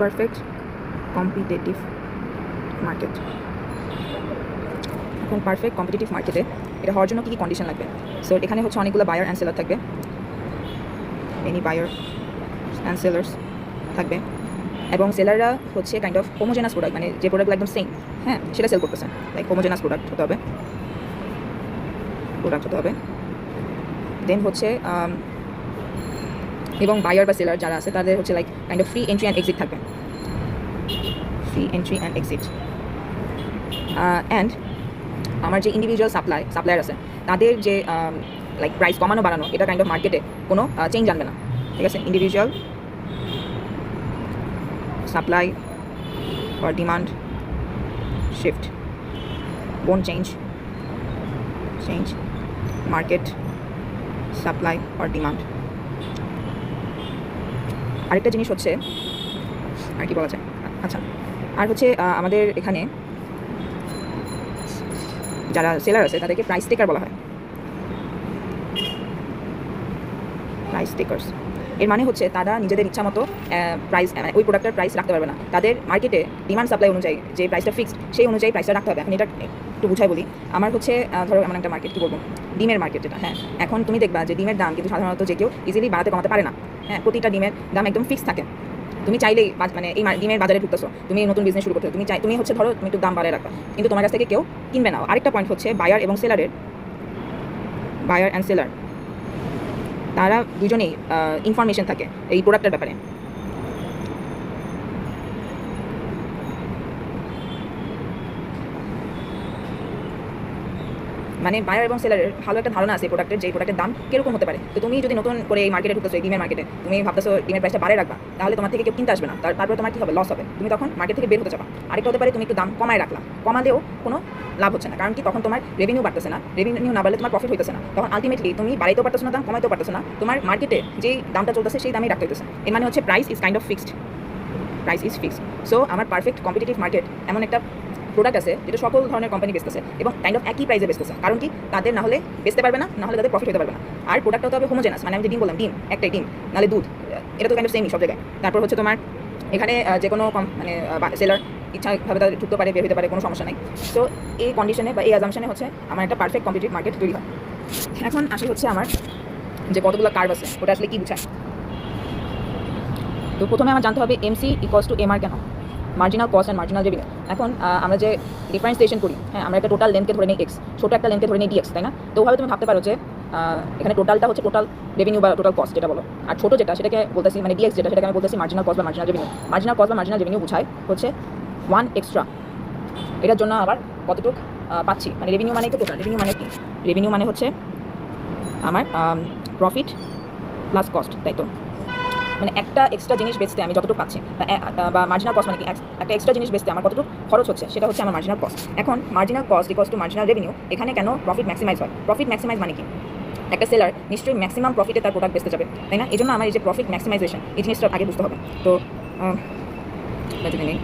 Perfect competitive market. এখন perfect competitive মার্কেটে এটা হওয়ার জন্য কী কী কন্ডিশন লাগবে? সো এখানে হচ্ছে অনেকগুলো বায়ার অ্যান্ড সেলার থাকবে, এনি বায়ার অ্যান্ড সেলার্স থাকবে, এবং সেলাররা হচ্ছে কাইন্ড অফ হোমোজেনাস প্রোডাক্ট, মানে যে প্রোডাক্টগুলো একদম সেম, হ্যাঁ, সেটা সেল করতেছে, লাইক হোমোজেনাস প্রোডাক্ট হতে হবে, দেন হচ্ছে এবং বায়ার বা সেলার যারা আছে তাদের হচ্ছে like kind of free entry and exit থাকবে, free entry and exit. And আমার যে ইন্ডিভিজুয়াল সাপ্লায়ার আছে তাদের যে লাইক প্রাইস কমানো বাড়ানো, এটা কাইন্ড অফ মার্কেটে কোনো চেঞ্জ আনবে না, ঠিক আছে? Individual supply or demand shift won't change market supply or demand. আরেকটা জিনিস হচ্ছে, আর কি বলা যায়, আচ্ছা, আর হচ্ছে আমাদের এখানে যারা সেলার আছে তাদেরকে প্রাইস টেকার বলা হয়, প্রাইস টেকার্স। এর মানে হচ্ছে তারা নিজেদের ইচ্ছা মতো প্রাইস, ওই প্রোডাক্টের প্রাইস রাখতে পারবে না, তাদের মার্কেটে ডিমান্ড সাপ্লাই অনুযায়ী যে প্রাইসটা ফিক্সড সেই অনুযায়ী প্রাইসটা রাখতে হবে। এখন এটা একটু বুঝাই বলি। আমার হচ্ছে ধরো এমন একটা মার্কেট, কী বলবো, ডিমের মার্কেট এটা, হ্যাঁ। এখন তুমি দেখবা যে ডিমের দাম কিন্তু সাধারণত যে কেউ ইজিলি বাড়াতে কমাতে পারে না, হ্যাঁ। প্রতিটা ডিমের দাম একদম ফিক্স থাকে। তুমি চাইলেই মানে এই ডিমের বাজারে ঢুকতেছো, তুমি নতুন বিজনেস শুরু করতে, তুমি হচ্ছে ধরো তুমি একটু দাম বাড়ায় রাখবা, কিন্তু তোমার কাছ থেকে কেউ কিনবে না। আরেকটা পয়েন্ট হচ্ছে বায়ার এবং সেলারের, বায়ার অ্যান্ড সেলার তারা দুজনেই ইনফরমেশন থাকে এই প্রোডাক্টের ব্যাপারে। মানে বায়ার এবং সেলারের ভালো একটা ধারণা আছে প্রোডাক্টের, যে প্রোডাক্টের দাম কীরকম হতে পারে। তো তুমি যদি নতুন করে এই মার্কেটে ঢুকতেছো, এই ডিমের মার্কেটে, তুমি ভাবতেছো ডিমের প্রাইসটা বাড়ায় রাখবা, তাহলে তোমার থেকে কেউ কিনতে আসবে না, তারপরে তোমার কী হবে, লস হবে, তুমি তখন মার্কেট থেকে বের হতে যাবা। আরেকটা হতে পারে তুমি একটু দাম কমায় রাখলাম, কমালেও কোনো লাভ হচ্ছে না, কারণ কি তখন তোমার রেভিনিউ বাড়তেছে না, রেভিনিউ না বাড়লে তোমার প্রফিট হইতেছে না, তখন আলটিমেটলি তুমি বাড়াইতেও পারতেছো না দাম, কমাইতেও পারতেছো না, তোমার মার্কেটে যেই দামটা চলতেছে সেই দামেই রাখতে হইতেছে। এর মানে হচ্ছে price is kind of fixed, price is fixed. So আমার পারফেক্ট কম্পিটিটিভ মার্কেট এমন একটা প্রোডাক্ট আছে যেটা সকল ধরনের কোম্পানি বেচতেছে এবং কাইন্ড অফ একই প্রাইসে বেচতেছে, কারণ কি তাদের না হলে বেচতে পারবে না, না হলে তাদের প্রফিট হতে পারবে না। আর প্রোডাক্টটা হতে হবে হোমোজেনাস, মানে আমি যে ডিম বললাম, ডিম একটাই ডিম, নাহলে দুধ, এটা তো কাইন্ড অফ সেমই সব জায়গায়। তারপর হচ্ছে তোমার এখানে যে কোনো মানে সেলার ইচ্ছাভাবে তাদের ঢুকতে পারে, বের হতে পারে, কোনো সমস্যা নাই। সো এই কন্ডিশনে বা এই অ্যাজাম্পশনে হচ্ছে আমার একটা পারফেক্ট কম্পিটিটিভ মার্কেট তৈরি হয়। এখন আসলে হচ্ছে আমার যে কতগুলো কার্ভ আছে ওটা আসলে কী বোঝায়। তো প্রথমে আমার জানতে হবে এমসি ইকুয়ালস টু এমআর কেন, marginal cost and marginal revenue. এখন আমরা যে ডিফারেন্সিয়েশন করি, হ্যাঁ, আমরা একটা টোটাল লেন্থকে ধরে নিই এক্স, ছোটো একটা লেন্থকে ধরে নিই ডিএক্স, তাই না? তো ওভাবে তুমি ভাবতে পারো যে এখানে টোটালটা হচ্ছে টোটাল রেভিনিউ বা টোটাল কস্ট যেটা বলো, আর ছোটো যেটা সেটাকে বলতেছি, মানে ডিএক্স যেটা সেটাকে আমি বলতেছি মার্জিনাল কস্ট বা মার্জিনাল রেভিনিউ। মার্জিনাল কস্ট বা মার্জিনাল রেভিনিউ বোঝায় হচ্ছে ওয়ান এক্সট্রা, এটার জন্য আবার কতটুকু পাচ্ছি, মানে রেভিনিউ মানে কি, টোটাল রেভিনিউ মানে কি, রেভিনিউ মানে হচ্ছে আমার প্রফিট প্লাস কস্ট, তাই তো? মানে একটা এক্সট্রা জিনিস বেচতে আমি যতটুকু পাচ্ছি, বা মার্জিনাল কস্ট মানে কি, একটা এক্সট্রা জিনিস বেচতে আমার কতটুকু খরচ হচ্ছে, সেটা হচ্ছে আমার মার্জিনাল কস্ট। এখন marginal cost equals to marginal revenue, এখানে কেন প্রফিট ম্যাক্সিমাইজ হয়? প্রফিট ম্যাক্সিমাইজ মানে কি, একটা সেলার নিশ্চয়ই ম্যাক্সিমাম প্রফিটে তার প্রোডাক্ট বেচতে যাবে, তাই না? এই জন্য আমার এই যে প্রফিট ম্যাক্সিমাইজেশন, এই জিনিসটা আগে বুঝতে হবে। তো যদি নেই